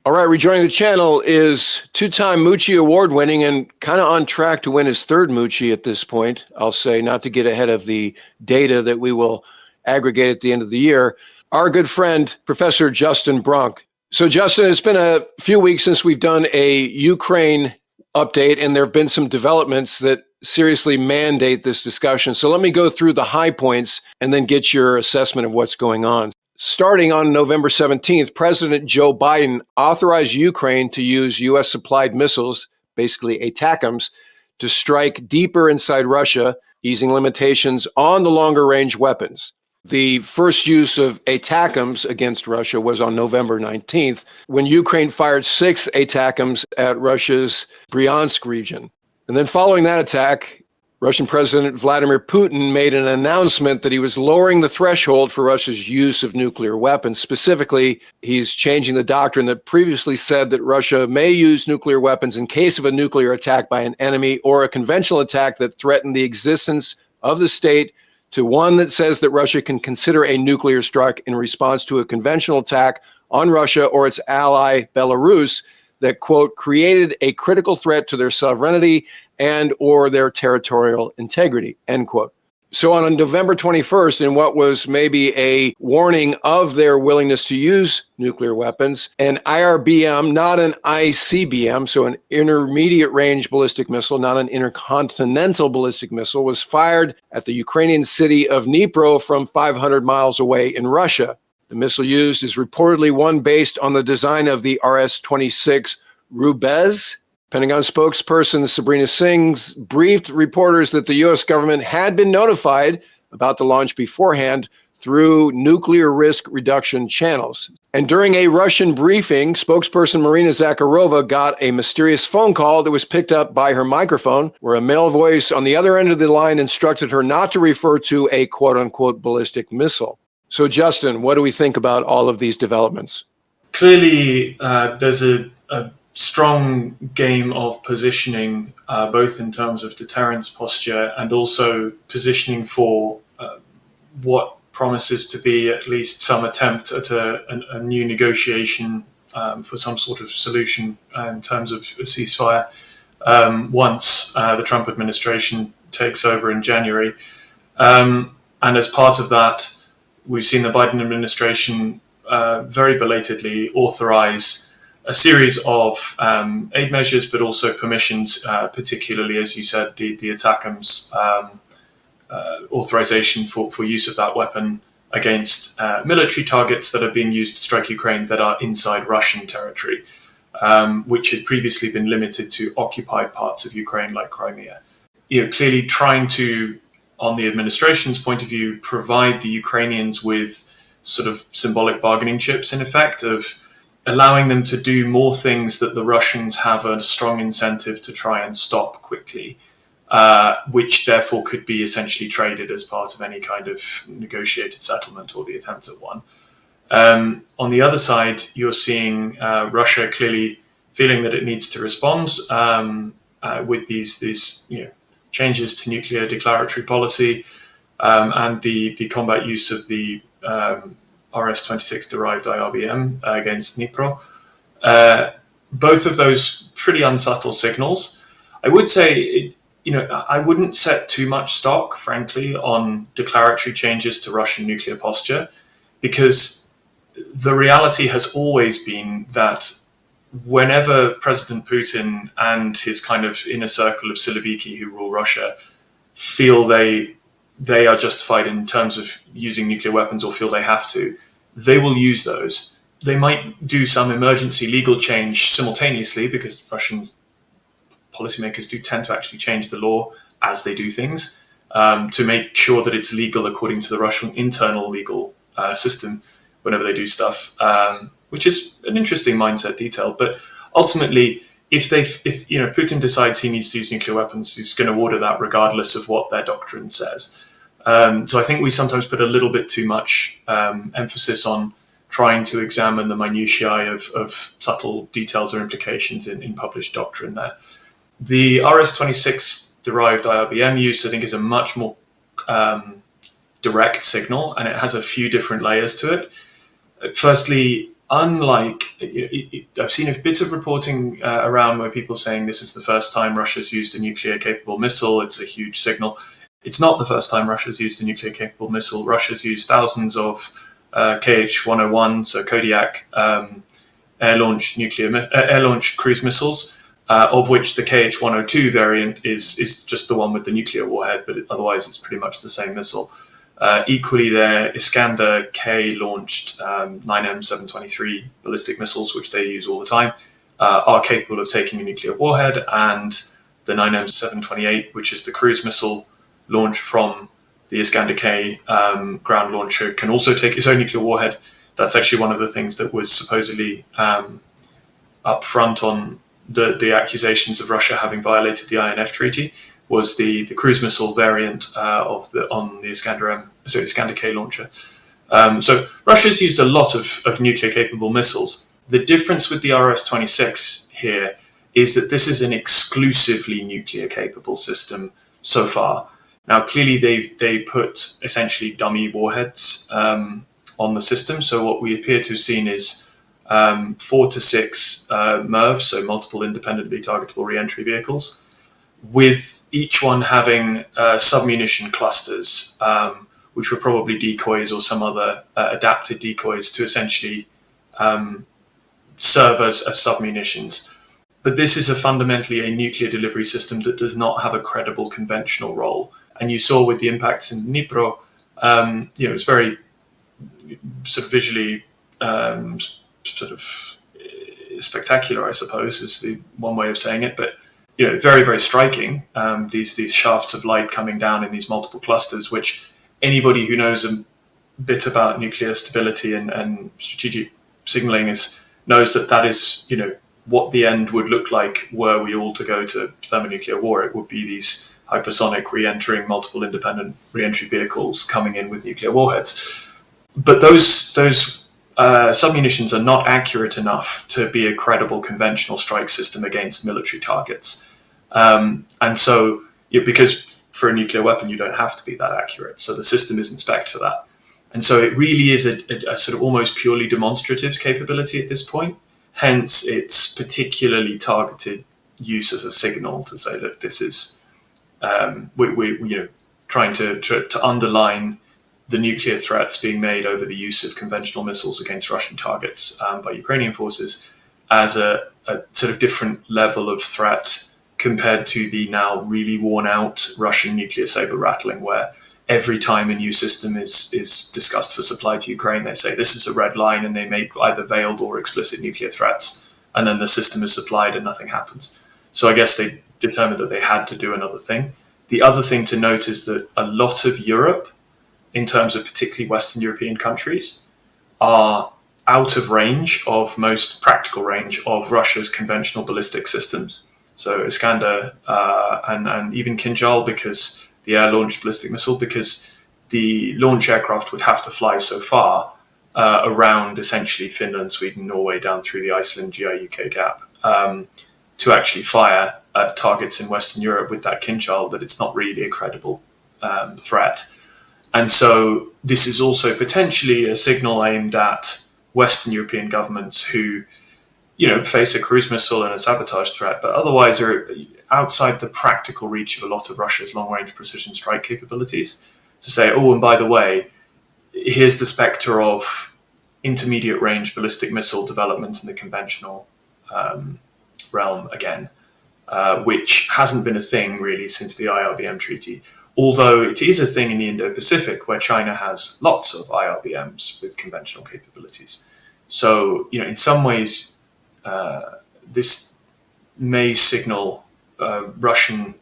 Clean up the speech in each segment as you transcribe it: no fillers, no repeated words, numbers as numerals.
All right, rejoining the channel is two-time Moochie Award-winning and kind of on track to win his third Moochie at this point, I'll say, not to get ahead of the data that we will aggregate at the end of the year, our good friend, Professor Justin Bronk. So, Justin, it's been a few weeks since we've done a Ukraine update, and there have been some developments that seriously mandate this discussion. So let me go through the high points and then get your assessment of what's going on. Starting on November 17th, President Joe Biden authorized Ukraine to use U.S.-supplied missiles, basically ATACMS, to strike deeper inside Russia, easing limitations on the longer-range weapons. The first use of ATACMS against Russia was on November 19th, when Ukraine fired 6 ATACMS at Russia's Bryansk region. And then following that attack, Russian President Vladimir Putin made an announcement that he was lowering the threshold for Russia's use of nuclear weapons. Specifically, he's changing the doctrine that previously said that Russia may use nuclear weapons in case of a nuclear attack by an enemy or a conventional attack that threatened the existence of the state, to one that says that Russia can consider a nuclear strike in response to a conventional attack on Russia or its ally Belarus that, quote, created a critical threat to their sovereignty and or their territorial integrity, end quote. So on November 21st, in what was maybe a warning of their willingness to use nuclear weapons, an IRBM, not an ICBM, so an intermediate range ballistic missile, not an intercontinental ballistic missile, was fired at the Ukrainian city of Dnipro from 500 miles away in Russia. The missile used is reportedly one based on the design of the RS-26 Rubez. Pentagon spokesperson Sabrina Singh's briefed reporters that the U.S. government had been notified about the launch beforehand through nuclear risk reduction channels. And during a Russian briefing, spokesperson Marina Zakharova got a mysterious phone call that was picked up by her microphone, where a male voice on the other end of the line instructed her not to refer to a quote-unquote ballistic missile. So, Justin, what do we think about all of these developments? Clearly, there's a strong game of positioning, both in terms of deterrence posture and also positioning for what promises to be at least some attempt at a new negotiation for some sort of solution in terms of a ceasefire once the Trump administration takes over in January. And as part of that, we've seen the Biden administration very belatedly authorize a series of aid measures, but also permissions, particularly, as you said, the ATACMS authorization for use of that weapon against military targets that are being used to strike Ukraine that are inside Russian territory, which had previously been limited to occupied parts of Ukraine like Crimea. Clearly trying to, on the administration's point of view, provide the Ukrainians with sort of symbolic bargaining chips, in effect, of allowing them to do more things that the Russians have a strong incentive to try and stop quickly, which therefore could be essentially traded as part of any kind of negotiated settlement or the attempt at one. On the other side, you're seeing Russia clearly feeling that it needs to respond with these changes to nuclear declaratory policy and the combat use of the RS-26 derived IRBM against Dnipro. Both of those pretty unsubtle signals. I would say, I wouldn't set too much stock, frankly, on declaratory changes to Russian nuclear posture, because the reality has always been that whenever President Putin and his kind of inner circle of Siloviki who rule Russia feel they are justified in terms of using nuclear weapons or feel they have to, they will use those. They might do some emergency legal change simultaneously, because Russian policymakers do tend to actually change the law as they do things, to make sure that it's legal according to the Russian internal legal system whenever they do stuff, which is an interesting mindset detail. But ultimately, if Putin decides he needs to use nuclear weapons, he's going to order that regardless of what their doctrine says. So I think we sometimes put a little bit too much emphasis on trying to examine the minutiae of subtle details or implications in published doctrine there. The RS-26 derived IRBM use, I think, is a much more direct signal, and it has a few different layers to it. Firstly, unlike, I've seen a bit of reporting around where people saying this is the first time Russia's used a nuclear-capable missile. It's a huge signal. It's not the first time Russia's used a nuclear-capable missile. Russia's used thousands of KH-101, so Kodiak, air-launched cruise missiles, of which the KH-102 variant is just the one with the nuclear warhead, but otherwise it's pretty much the same missile. Equally, their Iskander K launched 9M723 ballistic missiles, which they use all the time, are capable of taking a nuclear warhead, and the 9M728, which is the cruise missile launched from the Iskander K ground launcher, can also take its own nuclear warhead. That's actually one of the things that was supposedly up front on the accusations of Russia having violated the INF Treaty, was the cruise missile variant on the Iskander K launcher. So Russia's used a lot of nuclear-capable missiles. The difference with the RS-26 here is that this is an exclusively nuclear-capable system so far. Now, clearly, they put essentially dummy warheads on the system. So what we appear to have seen is 4 to 6 MIRVs, so multiple independently targetable re-entry vehicles, with each one having submunition clusters, which were probably decoys or some other adapted decoys to essentially serve as submunitions. But this is fundamentally a nuclear delivery system that does not have a credible conventional role. And you saw with the impacts in Dnipro, it's very sort of visually sort of spectacular, I suppose, is the one way of saying it. But very, very striking. These shafts of light coming down in these multiple clusters, which anybody who knows a bit about nuclear stability and strategic signaling knows that is, what the end would look like were we all to go to thermonuclear war. It would be these hypersonic re-entering multiple independent re-entry vehicles coming in with nuclear warheads. But those submunitions are not accurate enough to be a credible conventional strike system against military targets. And so, because for a nuclear weapon, you don't have to be that accurate. So the system isn't spec'd for that. And so it really is a sort of almost purely demonstrative capability at this point. Hence, its particularly targeted use as a signal to say, look, this is we're trying to underline the nuclear threats being made over the use of conventional missiles against Russian targets by Ukrainian forces as a sort of different level of threat compared to the now really worn out Russian nuclear saber rattling, where every time a new system is discussed for supply to Ukraine, they say this is a red line, and they make either veiled or explicit nuclear threats, and then the system is supplied and nothing happens. So I guess they determined that they had to do another thing. The other thing to note is that a lot of Europe, in terms of particularly Western European countries, are out of range of most practical range of Russia's conventional ballistic systems. So Iskander and even Kinjal, because the air-launched ballistic missile, because the launch aircraft would have to fly so far around essentially Finland, Sweden, Norway, down through the Iceland GI-UK gap to actually fire at targets in Western Europe with that Kinjal, that it's not really a credible threat. And so this is also potentially a signal aimed at Western European governments who, face a cruise missile and a sabotage threat, but otherwise are outside the practical reach of a lot of Russia's long-range precision strike capabilities, to say, oh, and by the way, here's the spectre of intermediate-range ballistic missile development in the conventional realm again, which hasn't been a thing really since the IRBM treaty, although it is a thing in the Indo-Pacific where China has lots of IRBMs with conventional capabilities. So, in some ways, this may signal Russian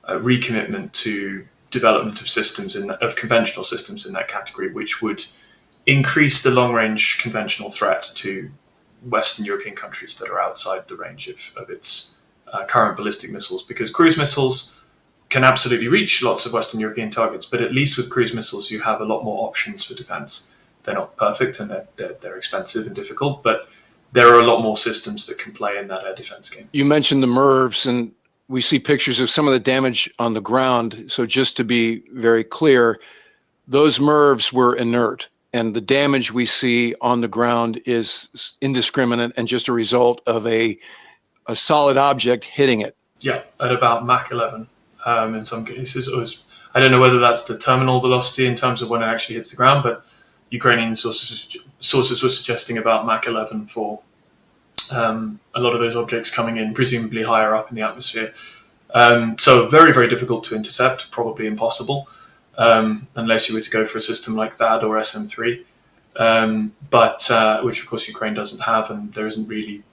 recommitment to development of systems of conventional systems in that category, which would increase the long-range conventional threat to Western European countries that are outside the range of its current ballistic missiles. Because cruise missiles can absolutely reach lots of Western European targets, but at least with cruise missiles, you have a lot more options for defense. They're not perfect and they're expensive and difficult, but there are a lot more systems that can play in that air defense game. You mentioned the MIRVs, and we see pictures of some of the damage on the ground. So just to be very clear, those MIRVs were inert and the damage we see on the ground is indiscriminate and just a result of a solid object hitting it. Yeah, at about Mach 11 in some cases. I don't know whether that's the terminal velocity in terms of when it actually hits the ground, but Ukrainian sources were suggesting about Mach 11 for a lot of those objects coming in, presumably higher up in the atmosphere. So very, very difficult to intercept, probably impossible, unless you were to go for a system like THAAD or SM-3, but which of course Ukraine doesn't have, and there isn't really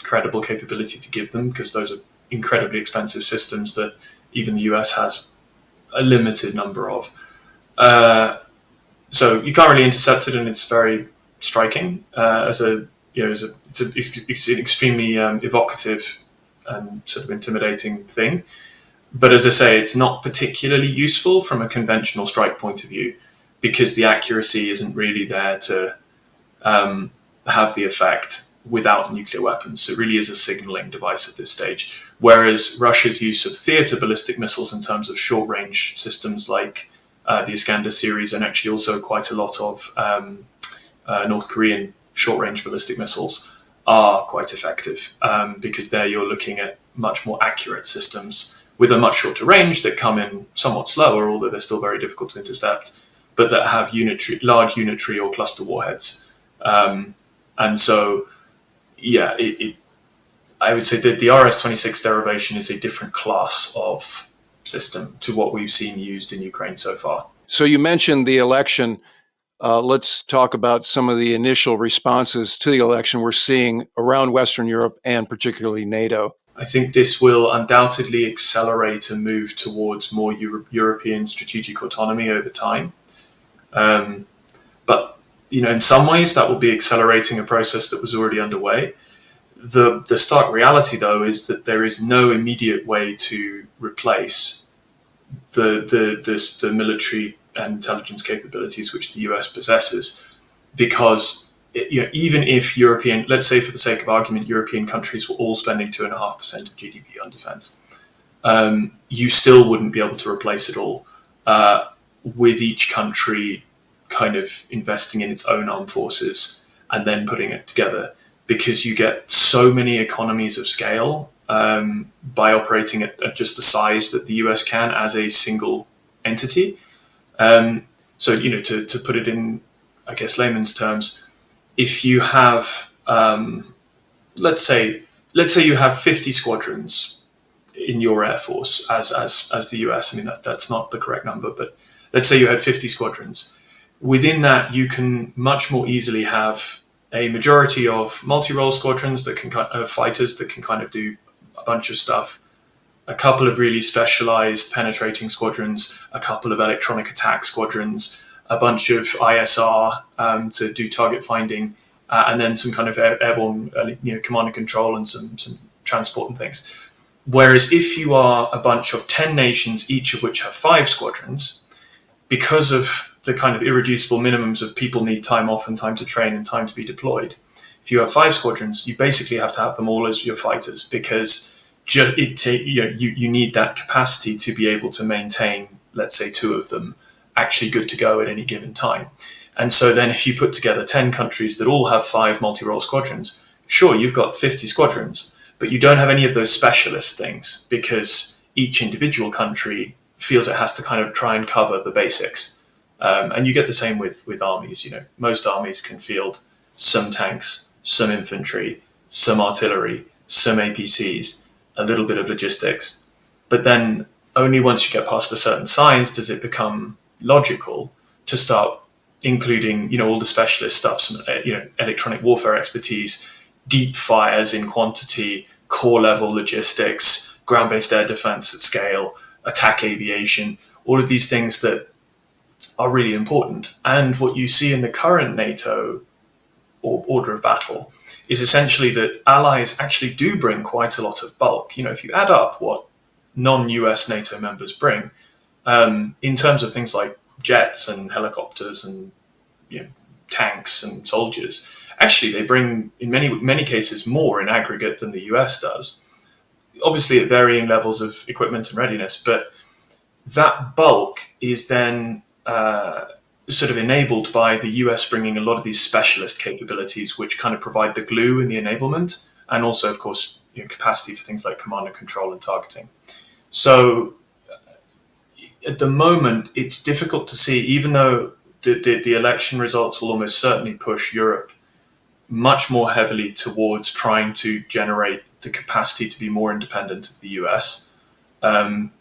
credible capability to give them because those are incredibly expensive systems that even the US has a limited number of. So you can't really intercept it, and it's very striking it's an extremely evocative and sort of intimidating thing. But as I say, it's not particularly useful from a conventional strike point of view because the accuracy isn't really there to have the effect without nuclear weapons. So it really is a signaling device at this stage. Whereas Russia's use of theater ballistic missiles in terms of short-range systems like the Iskander series, and actually also quite a lot of North Korean short-range ballistic missiles are quite effective because there you're looking at much more accurate systems with a much shorter range that come in somewhat slower, although they're still very difficult to intercept, but that have large unitary or cluster warheads. And so, yeah, I would say that the RS-26 derivation is a different class of system to what we've seen used in Ukraine so far. So you mentioned the election. Let's talk about some of the initial responses to the election we're seeing around Western Europe and particularly NATO. I think this will undoubtedly accelerate a move towards more European strategic autonomy over time. But, in some ways that will be accelerating a process that was already underway. The stark reality, though, is that there is no immediate way to replace the military and intelligence capabilities which the US possesses, because even if European, let's say for the sake of argument, European countries were all spending 2.5% of GDP on defense, you still wouldn't be able to replace it all with each country kind of investing in its own armed forces and then putting it together, because you get so many economies of scale by operating at just the size that the US can as a single entity. So, to put it in, I guess, layman's terms, if you have, let's say you have 50 squadrons in your Air Force as the US. I mean, that's not the correct number, but let's say you had 50 squadrons. Within that, you can much more easily have a majority of multi-role squadrons that can fighters that can kind of do a bunch of stuff, a couple of really specialized penetrating squadrons, a couple of electronic attack squadrons, a bunch of ISR to do target finding, and then some kind of airborne command and control and some transport and things. Whereas if you are a bunch of 10 nations, each of which have 5 squadrons, because of the kind of irreducible minimums of people need time off and time to train and time to be deployed, if you have 5 squadrons, you basically have to have them all as your fighters, because you need that capacity to be able to maintain, let's say, 2 of them actually good to go at any given time. And so then if you put together 10 countries that all have 5 multi-role squadrons, sure, you've got 50 squadrons, but you don't have any of those specialist things, because each individual country feels it has to kind of try and cover the basics. And you get the same with armies. Most armies can field some tanks, some infantry, some artillery, some APCs, a little bit of logistics. But then only once you get past a certain size does it become logical to start including, all the specialist stuff, some, electronic warfare expertise, deep fires in quantity, core level logistics, ground-based air defense at scale, attack aviation, all of these things that are really important. And what you see in the current NATO order of battle is essentially that allies actually do bring quite a lot of bulk. If you add up what non-US NATO members bring, in terms of things like jets and helicopters and tanks and soldiers, actually they bring in many cases more in aggregate than the US does. Obviously at varying levels of equipment and readiness, but that bulk is then sort of enabled by the US bringing a lot of these specialist capabilities, which kind of provide the glue and the enablement, and also, of course, capacity for things like command and control and targeting. So at the moment, it's difficult to see, even though the election results will almost certainly push Europe much more heavily towards trying to generate the capacity to be more independent of the US. And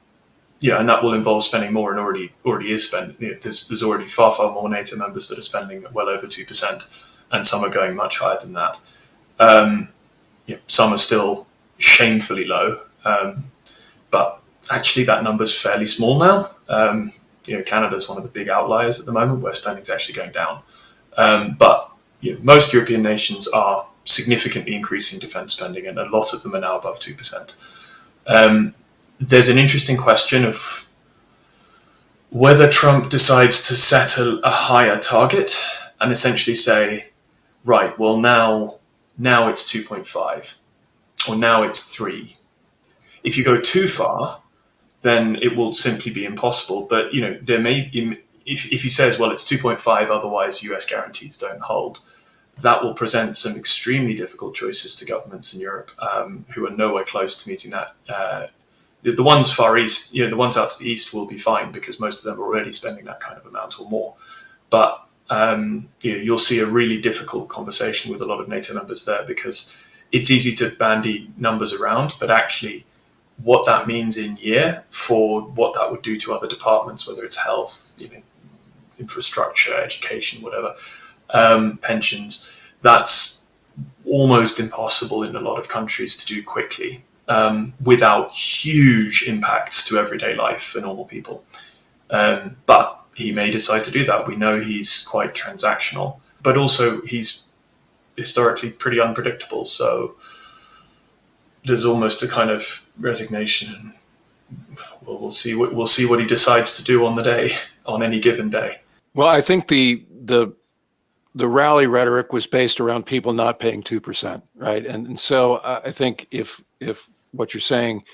that will involve spending more, and already is spending. There's already far more NATO members that are spending well over 2%, and some are going much higher than that. Some are still shamefully low, but actually that number's fairly small now. Canada's one of the big outliers at the moment where spending's actually going down. But most European nations are significantly increasing defence spending, and a lot of them are now above 2%. There's an interesting question of whether Trump decides to set a higher target and essentially say, right, well, now it's 2.5 or now it's 3. If you go too far, then it will simply be impossible. But, there may be, if he says, well, it's 2.5, otherwise US guarantees don't hold, that will present some extremely difficult choices to governments in Europe who are nowhere close to meeting that. The ones far east, the ones out to the east will be fine because most of them are already spending that kind of amount or more. But you'll see a really difficult conversation with a lot of NATO members there, because it's easy to bandy numbers around, but actually what that means in year for what that would do to other departments, whether it's health, infrastructure, education, whatever, pensions, that's almost impossible in a lot of countries to do quickly. Without huge impacts to everyday life for normal people. But he may decide to do that. We know he's quite transactional, but also he's historically pretty unpredictable. So there's almost a kind of resignation. We'll see what he decides to do on any given day. Well, I think the rally rhetoric was based around people not paying 2%, right? And so I think if what you're saying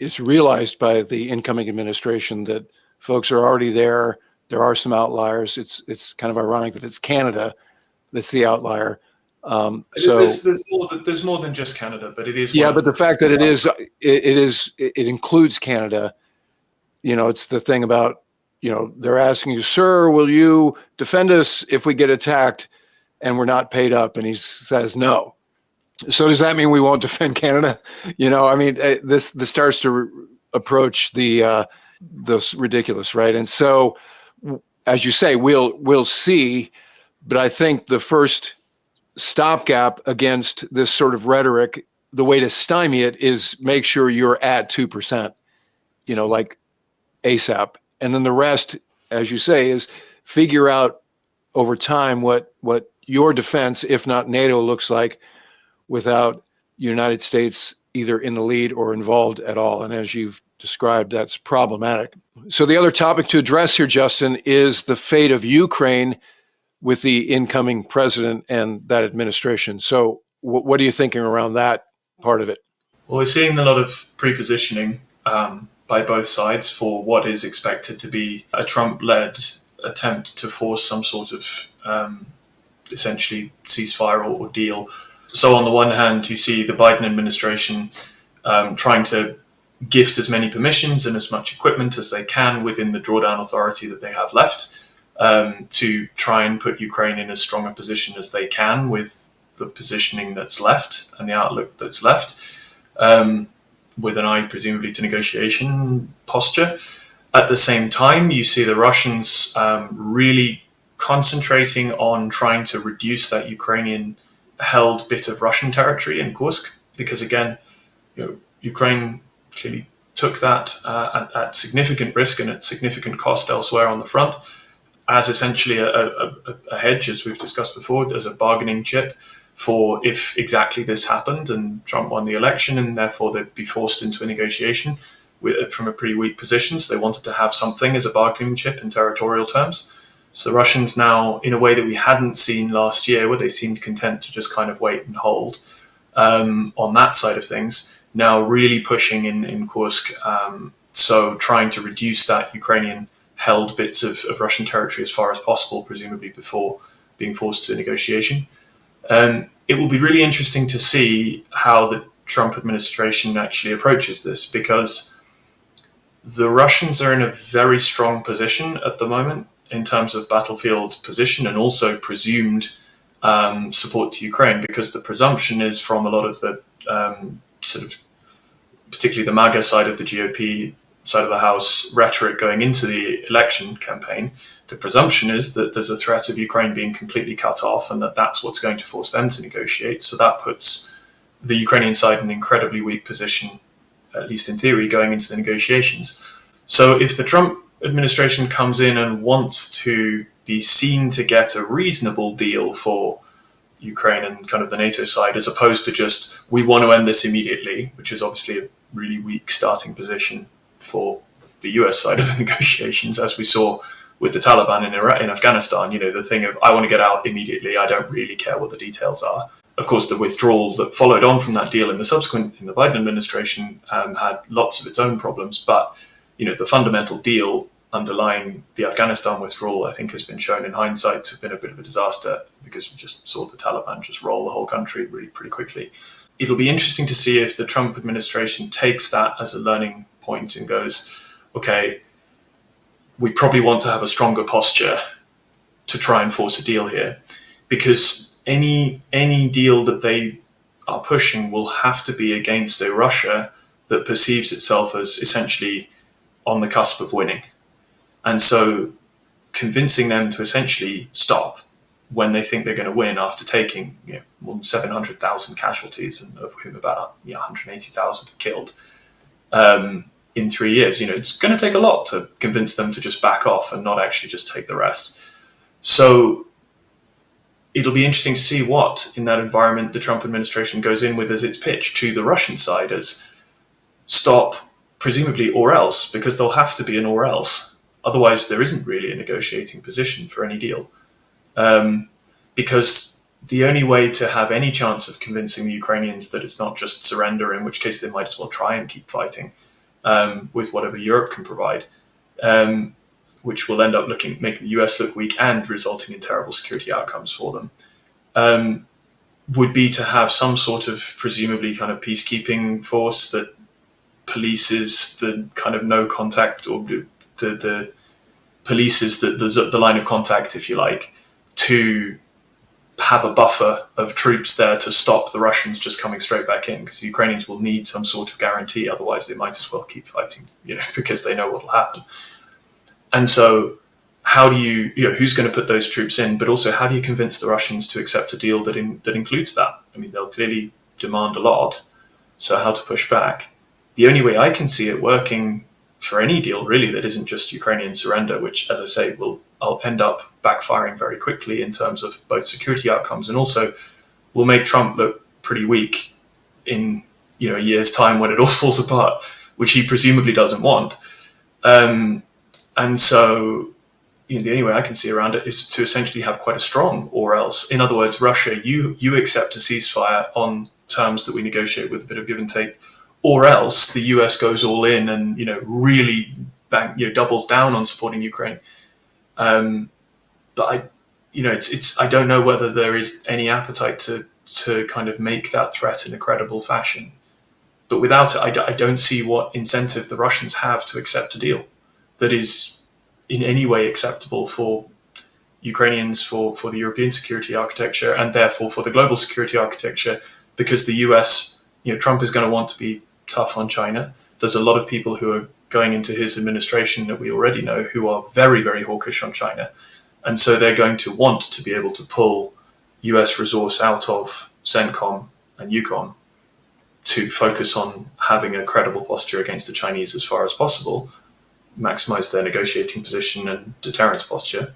is realized by the incoming administration, that folks are already there are some outliers. It's kind of ironic that it's Canada that's the outlier. There's more than just Canada, but it is. Yeah, but the fact that it includes Canada, it's the thing about, they're asking you, sir, will you defend us if we get attacked and we're not paid up? And he says no. So does that mean we won't defend Canada? This starts to approach the ridiculous, right? And so, as you say, we'll see. But I think the first stopgap against this sort of rhetoric, the way to stymie it is make sure you're at 2%, like ASAP. And then the rest, as you say, is figure out over time what your defense, if not NATO, looks like without United States either in the lead or involved at all. And as you've described, that's problematic. So the other topic to address here, Justin, is the fate of Ukraine with the incoming president and that administration. So what are you thinking around that part of it? Well, we're seeing a lot of pre-positioning by both sides for what is expected to be a Trump-led attempt to force some sort of essentially ceasefire or deal. So on the one hand, you see the Biden administration trying to gift as many permissions and as much equipment as they can within the drawdown authority that they have left to try and put Ukraine in as strong a position as they can with the positioning that's left and the outlook that's left, with an eye presumably to negotiation posture. At the same time, you see the Russians really concentrating on trying to reduce that Ukrainian held bit of Russian territory in Kursk, because again, Ukraine clearly took that at significant risk and at significant cost elsewhere on the front as essentially a hedge, as we've discussed before, as a bargaining chip for if exactly this happened and Trump won the election and therefore they'd be forced into a negotiation from a pretty weak position. So they wanted to have something as a bargaining chip in territorial terms. So the Russians now, in a way that we hadn't seen last year, where they seemed content to just kind of wait and hold on that side of things, now really pushing in Kursk. So trying to reduce that Ukrainian held bits of Russian territory as far as possible, presumably before being forced to a negotiation. It will be really interesting to see how the Trump administration actually approaches this, because the Russians are in a very strong position at the moment in terms of battlefield position and also presumed support to Ukraine, because the presumption is from a lot of the sort of, particularly the MAGA side of the GOP side of the House rhetoric going into the election campaign, the presumption is that there's a threat of Ukraine being completely cut off and that that's what's going to force them to negotiate. So that puts the Ukrainian side in an incredibly weak position, at least in theory, going into the negotiations. So if the Trump administration comes in and wants to be seen to get a reasonable deal for Ukraine and kind of the NATO side, as opposed to just, we want to end this immediately, which is obviously a really weak starting position for the US side of the negotiations, as we saw with the Taliban in Iraq, in Afghanistan, the thing of, I want to get out immediately, I don't really care what the details are. Of course, the withdrawal that followed on from that deal in the Biden administration had lots of its own problems, but the fundamental deal underlying the Afghanistan withdrawal, I think, has been shown in hindsight to have been a bit of a disaster, because we just saw the Taliban just roll the whole country really pretty quickly. It'll be interesting to see if the Trump administration takes that as a learning point and goes, okay, we probably want to have a stronger posture to try and force a deal here, because any deal that they are pushing will have to be against a Russia that perceives itself as essentially on the cusp of winning. And so convincing them to essentially stop when they think they're going to win after taking more than 700,000 casualties, and of whom about 180,000 are killed in 3 years, it's going to take a lot to convince them to just back off and not actually just take the rest. So it'll be interesting to see what, in that environment, the Trump administration goes in with as its pitch to the Russian side as stop, presumably, or else, because there'll have to be an or else. Otherwise, there isn't really a negotiating position for any deal. Because the only way to have any chance of convincing the Ukrainians that it's not just surrender, in which case they might as well try and keep fighting with whatever Europe can provide, which will end up making the US look weak and resulting in terrible security outcomes for them, would be to have some sort of presumably kind of peacekeeping force that polices the kind of no contact, or the polices the line of contact, if you like, to have a buffer of troops there to stop the Russians just coming straight back in, because the Ukrainians will need some sort of guarantee, otherwise they might as well keep fighting, because they know what will happen. And so how do you, who's going to put those troops in, but also how do you convince the Russians to accept a deal that includes that? I mean, they'll clearly demand a lot, so how to push back? The only way I can see it working for any deal, really, that isn't just Ukrainian surrender, which, as I say, I'll end up backfiring very quickly in terms of both security outcomes, and also will make Trump look pretty weak in a year's time when it all falls apart, which he presumably doesn't want. And so the only way I can see around it is to essentially have quite a strong or else. In other words, Russia, you accept a ceasefire on terms that we negotiate with a bit of give and take, or else the US goes all in and really doubles down on supporting Ukraine. But I don't know whether there is any appetite to kind of make that threat in a credible fashion. But without it, I don't see what incentive the Russians have to accept a deal that is in any way acceptable for Ukrainians, for the European security architecture, and therefore for the global security architecture, because the US, Trump is going to want to be tough on China. There's a lot of people who are going into his administration that we already know who are very, very hawkish on China. And so they're going to want to be able to pull US resource out of CENTCOM and EUCOM to focus on having a credible posture against the Chinese as far as possible, maximize their negotiating position and deterrence posture.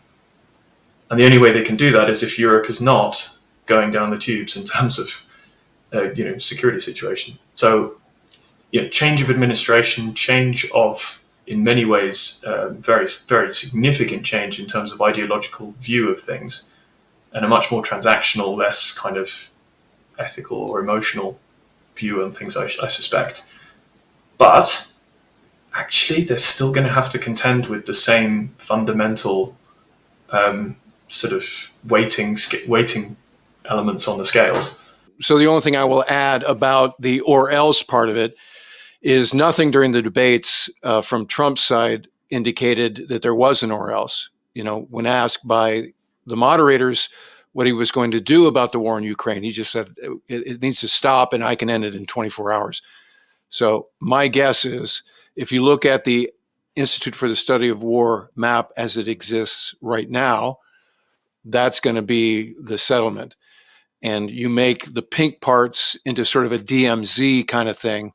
And the only way they can do that is if Europe is not going down the tubes in terms of security situation. So change of administration, change of, in many ways, very, very significant change in terms of ideological view of things, and a much more transactional, less kind of ethical or emotional view on things, I suspect. But actually they're still going to have to contend with the same fundamental sort of weighting elements on the scales. So the only thing I will add about the or else part of it is nothing during the debates from Trump's side indicated that there was an or else. You know, when asked by the moderators what he was going to do about the war in Ukraine, he just said it needs to stop and I can end it in 24 hours. So my guess is if you look at the Institute for the Study of War map as it exists right now, that's going to be the settlement. And you make the pink parts into sort of a DMZ kind of thing,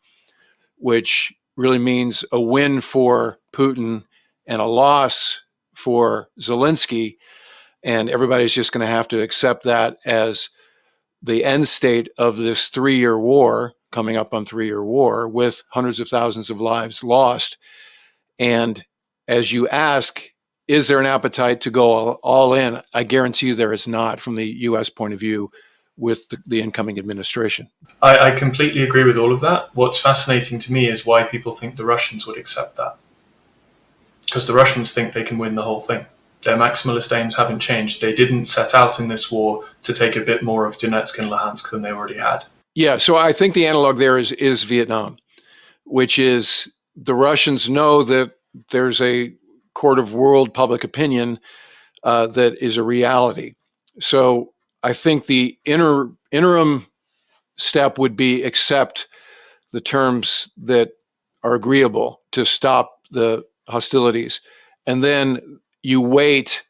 which really means a win for Putin and a loss for Zelensky. And everybody's just going to have to accept that as the end state of this 3-year war, coming up on 3-year war, with hundreds of thousands of lives lost. And as you ask, is there an appetite to go all in? I guarantee you there is not from the U.S. point of view with the incoming administration. I completely agree with all of that. What's fascinating to me is why people think the Russians would accept that. Because the Russians think they can win the whole thing. Their maximalist aims haven't changed. They didn't set out in this war to take a bit more of Donetsk and Luhansk than they already had. Yeah, so I think the analog there is Vietnam, which is the Russians know that there's a court of world public opinion that is a reality. So I think the interim step would be accept the terms that are agreeable to stop the hostilities. And then you wait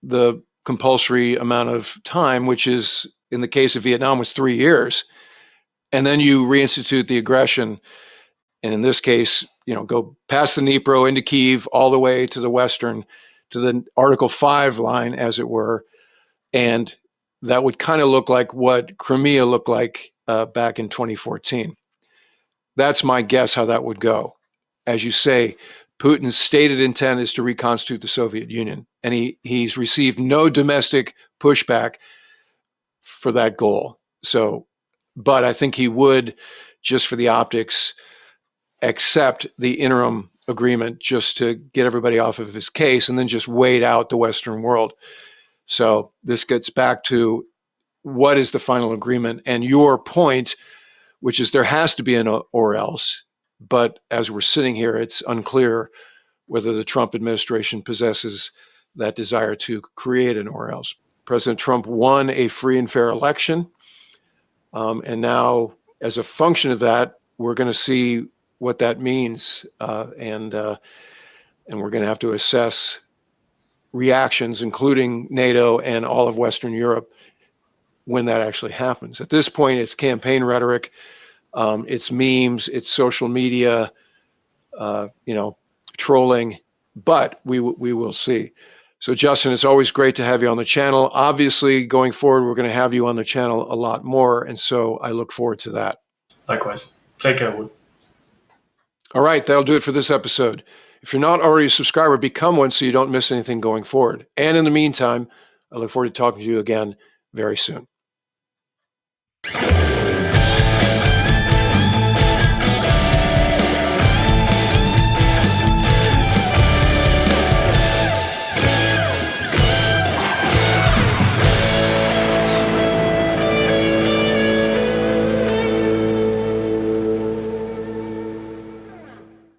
the compulsory amount of time, which is, in the case of Vietnam, was 3 years. And then you reinstitute the aggression. And in this case, go past the Dnipro into Kyiv, all the way to the western, to the Article 5 line, as it were. And that would kind of look like what Crimea looked like back in 2014. That's my guess how that would go. As you say, Putin's stated intent is to reconstitute the Soviet Union, and he's received no domestic pushback for that goal. So, but I think he would, just for the optics, accept the interim agreement just to get everybody off of his case and then just wait out the Western world. So this gets back to what is the final agreement and your point, which is there has to be an or else. But as we're sitting here, it's unclear whether the Trump administration possesses that desire to create an or else. President Trump won a free and fair election. And now, as a function of that, we're going to see what that means. And we're going to have to assess reactions, including NATO and all of Western Europe, when that actually happens. At this point, it's campaign rhetoric, it's memes, it's social media, trolling, but we will see. So, Justin, it's always great to have you on the channel. Obviously, going forward, we're going to have you on the channel a lot more, and so I look forward to that. Likewise. Take care, Wood. All right, that'll do it for this episode. If you're not already a subscriber, become one so you don't miss anything going forward. And in the meantime, I look forward to talking to you again very soon.